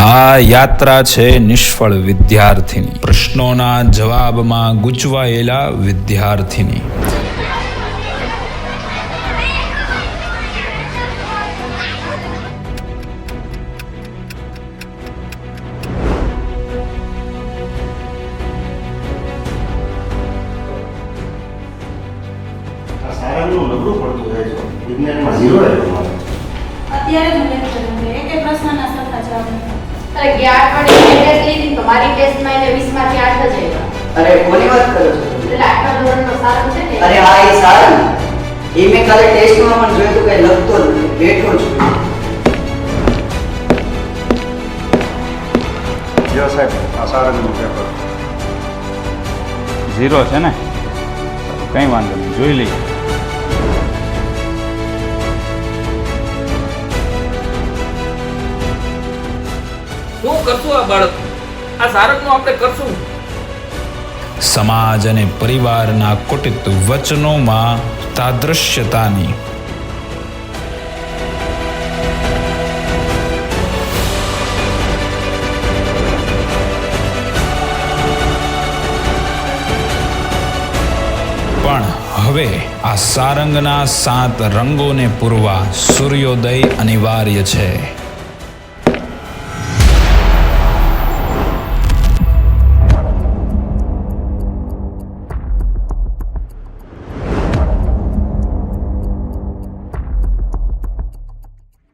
આ યાત્રા છે નિષ્ફળ વિદ્યાર્થીની, પ્રશ્નોના જવાબમાં ગૂંચવાયેલા વિદ્યાર્થીની. સારાનું નબળું પડતું જાય છે. વિજ્ઞાનમાં 0 આવ્યો મારે. અત્યારે મને ખબર છે એક પ્રશ્નના સરખા જવાબ નથી. અરે 11 પણ એટેન્ડન્સ લીધી તો મારી ટેસ્ટમાં એને 20 માંથી 8 જ આવ્યા. અરે કોની વાત કરો છો તમે? એટલે આટલા ધોરણનો સારું છે ને. અરે હા એ સારું. એ મેં કાલે ટેસ્ટમાં પણ જોયું તો કઈ લખતો જ નથી, બેઠો છું. જો સાહેબ આ સારાનું પેપર 0 છે ને, કંઈ વાંધો નહીં, જોઈ લઈએ. શું કરશું આ બાળક? આ સારકનું આપણે કરશું. સમાજ અને પરિવારના કુટિત વચનોમાં તાદૃશ્યતાની પણ હવે આ સારંગના 7 રંગોને પૂરવા સૂર્યોદય અનિવાર્ય છે.